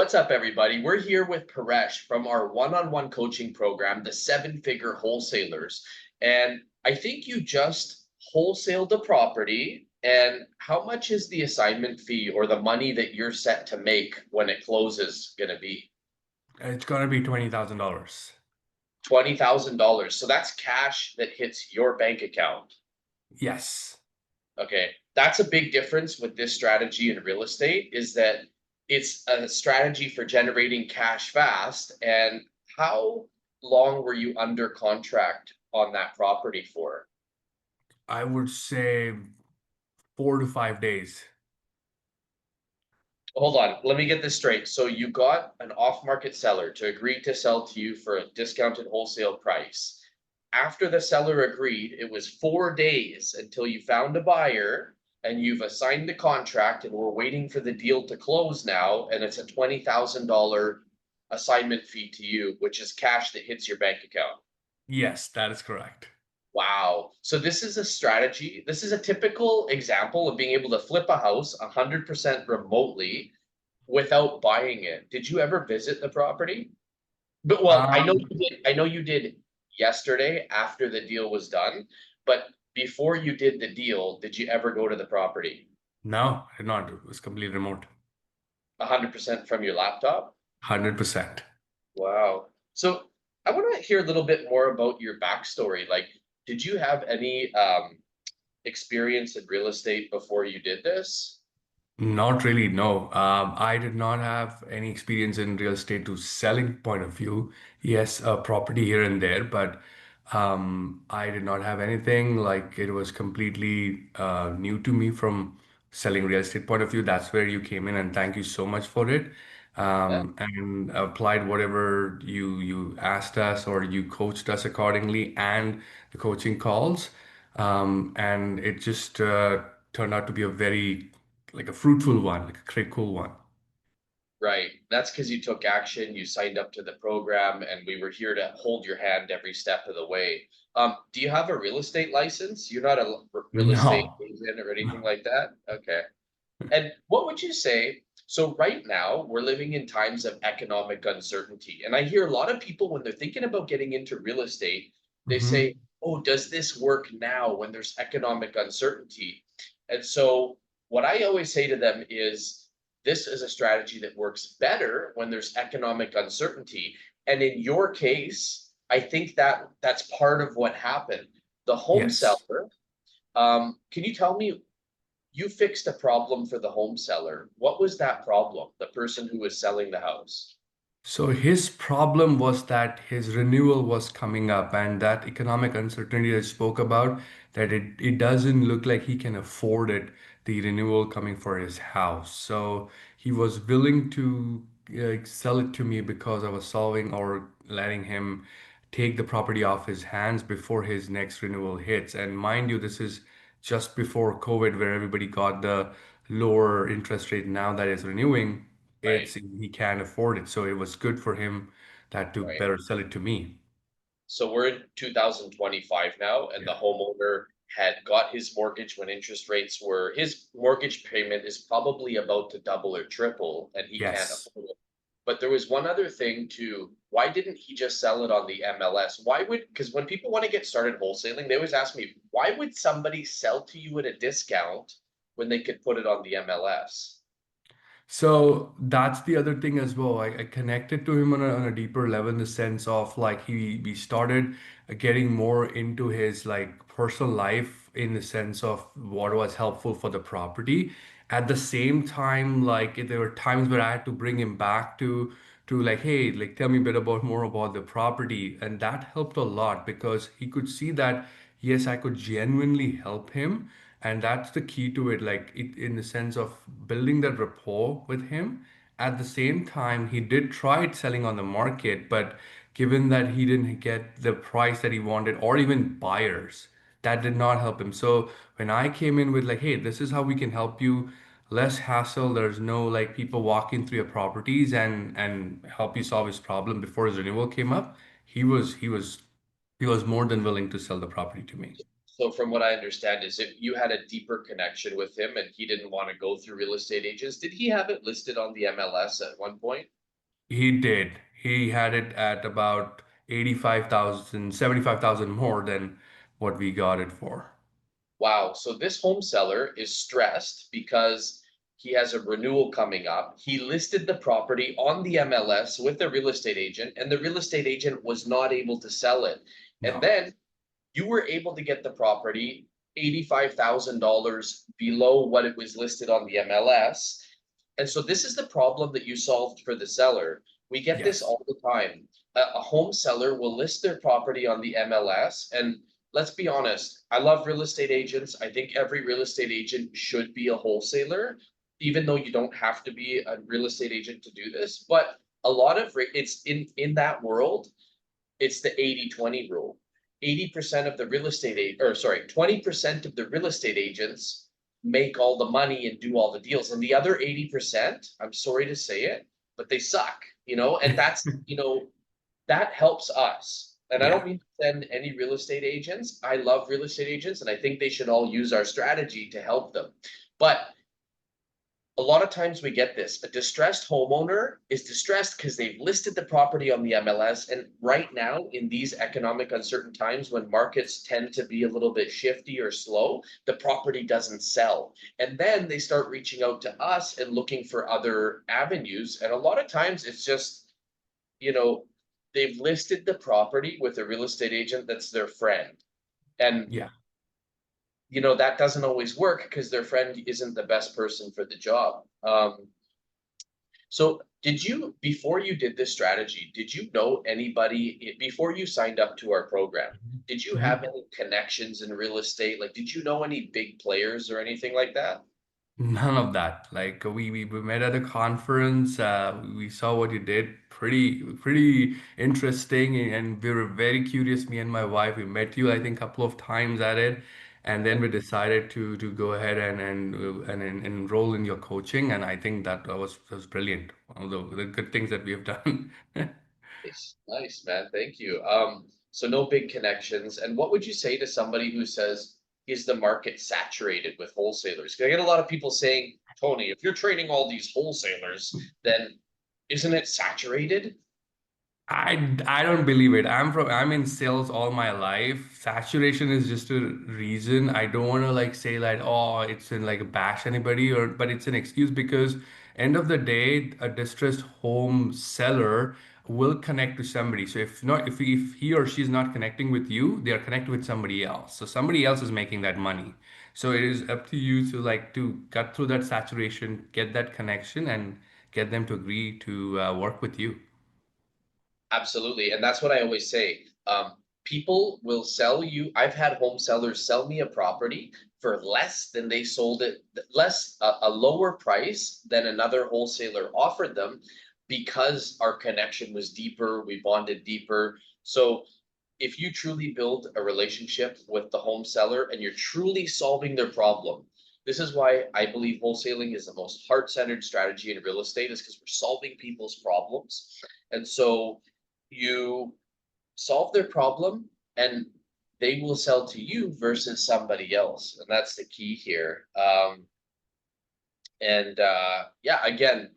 What's up, everybody? We're here with Paresh from our one-on-one coaching program, the Seven Figure Wholesalers. And I think you just wholesaled a property. And how much is the assignment fee or the money that you're set to make when it closes going to be? It's gonna be $20,000. $20,000. So that's cash that hits your bank account. Yes. Okay. That's a big difference with this strategy in real estate is that it's a strategy for generating cash fast. And how long were you under contract on that property for? I would say 4 to 5 days. Hold on, let me get this straight. So you got an off-market seller to agree to sell to you for a discounted wholesale price. After the seller agreed, it was 4 days until you found a buyer and you've assigned the contract and we're waiting for the deal to close now, and it's a $20,000 assignment fee to you, which is cash that hits your bank account. Yes, that is correct. Wow. So this is a strategy. This is a typical example of being able to flip a house 100% remotely without buying it. Did you ever visit the property? But well, I know Um, you did. I know you did yesterday after the deal was done, but before you did the deal, did you ever go to the property? no, I did not. It was completely remote. 100% from your laptop? 100%. Wow. So I want to hear a little bit more about your backstory. Like, did you have any experience in real estate before you did this? Not really, no. I did not have any experience in real estate to selling point of view. Yes, a property here and there, but I did not have anything. Like it was completely new to me from selling real estate point of view. That's where you came in, and thank you so much for it. Yeah. And applied whatever you asked us or you coached us accordingly, and the coaching calls. And it just turned out to be a very like a fruitful one, like a great cool one. Right. That's because you took action, you signed up to the program, and we were here to hold your hand every step of the way. Do you have a real estate license? You're not a real estate No. agent or anything No. like that? Okay. And what would you say? So right now we're living in times of economic uncertainty. And I hear a lot of people when they're thinking about getting into real estate, they say, Hmm. "Oh, does this work now when there's economic uncertainty?" And so what I always say to them is this is a strategy that works better when there's economic uncertainty. And in your case, I think that that's part of what happened. The home Yes. seller, can you tell me you fixed a problem for the home seller. What was that problem? The person who was selling the house. So his problem was that his renewal was coming up, and that economic uncertainty I spoke about, that it doesn't look like he can afford it, the renewal coming for his house. So he was willing to sell it to me because I was solving or letting him take the property off his hands before his next renewal hits. And mind you, this is just before COVID, where everybody got the lower interest rate now that is renewing. Right, It's he can't afford it, so it was good for him that to right. better sell it to me. So we're in 2025 now, and the Yeah. homeowner had got his mortgage when interest rates were, his mortgage payment is probably about to double or triple, and he can't Yes. afford it. But there was one other thing too. Why didn't he just sell it on the MLS? Why would, because when people want to get started wholesaling, they always ask me, why would somebody sell to you at a discount when they could put it on the MLS? So that's the other thing as well. I connected to him on a deeper level in the sense of like we started getting more into his like personal life in the sense of what was helpful for the property. At the same time, like there were times where I had to bring him back to like, hey, like tell me a bit about more about the property. And that helped a lot because he could see that yes, I could genuinely help him, and that's the key to it, like it in the sense of building that rapport with him. At the same time, he did try it selling on the market, but given that he didn't get the price that he wanted or even buyers, that did not help him. So when I came in with like, hey, this is how we can help you, less hassle, there's no like people walking through your properties and help you solve his problem before his renewal came up, he was more than willing to sell the property to me. So from what I understand is that you had a deeper connection with him and he didn't want to go through real estate agents. Did he have it listed on the MLS at one point? He did. He had it at about 85,000, 75,000 more than what we got it for. Wow. So this home seller is stressed because he has a renewal coming up. He listed the property on the MLS with a real estate agent, and the real estate agent was not able to sell it. And No. then you were able to get the property $85,000 below what it was listed on the MLS. And so this is the problem that you solved for the seller. We get this Yes. all the time. A home seller will list their property on the MLS. And let's be honest, I love real estate agents. I think every real estate agent should be a wholesaler, even though you don't have to be a real estate agent to do this. But a lot of it's in that world, it's the 80-20 rule. 80% of the real estate, or sorry, 20% of the real estate agents make all the money and do all the deals. And the other 80%, I'm sorry to say it, but they suck, and that's, that helps us. And I Yeah. don't mean to send any real estate agents. I love real estate agents and I think they should all use our strategy to help them. But a lot of times we get this. A distressed homeowner is distressed because they've listed the property on the MLS. And right now, in these economic uncertain times when markets tend to be a little bit shifty or slow, the property doesn't sell. And then they start reaching out to us and looking for other avenues. And a lot of times it's just, you know, they've listed the property with a real estate agent that's their friend. And Yeah. that doesn't always work because their friend isn't the best person for the job. So did you, before you did this strategy, did you know anybody before you signed up to our program? Did you have Mhm. any connections in real estate? Like, did you know any big players or anything like that? None of that. Like we met at a conference. We saw what you did. Pretty interesting, and we were very curious. Me and my wife. We met you, I think, a couple of times at it, and then we decided to go ahead and enroll in your coaching. And I think that was brilliant. One of the good things that we have done. Nice, nice, man. Thank you. So no big connections. And what would you say to somebody who says, is the market saturated with wholesalers? 'Cause I get a lot of people saying, Tony, if you're trading all these wholesalers, then isn't it saturated? I don't believe it. I'm in sales all my life. Saturation is just a reason. I don't want to like say like, oh, it's in like bash anybody, but it's an excuse because end of the day, a distressed home seller will connect to somebody. So if he or she is not connecting with you, they are connected with somebody else. So somebody else is making that money. So it is up to you to like to cut through that saturation, get that connection, and get them to agree to work with you. Absolutely. And that's what I always say. People will sell you. I've had home sellers sell me a property for less than they sold it, less a lower price than another wholesaler offered them because our connection was deeper, we bonded deeper. So if you truly build a relationship with the home seller and you're truly solving their problem, this is why I believe wholesaling is the most heart-centered strategy in real estate, is because we're solving people's problems. And so you solve their problem and they will sell to you versus somebody else. And that's the key here. And yeah, again,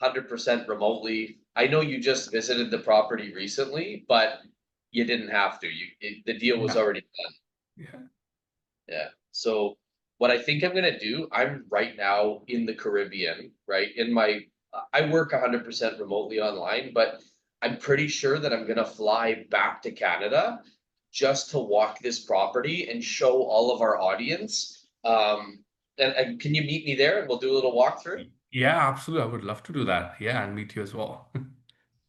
100% remotely. I know you just visited the property recently, but you didn't have to. The deal was Yeah. already done. Yeah. Yeah. So what I think I'm gonna do, I'm right now in the Caribbean, right? I work 100% remotely online, but I'm pretty sure that I'm gonna fly back to Canada just to walk this property and show all of our audience. And can you meet me there and we'll do a little walkthrough? Yeah, absolutely. I would love to do that. Yeah, and meet you as well.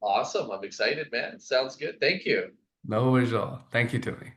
Awesome. I'm excited, man. Sounds good. Thank you. No worries at all. Thank you, Tony.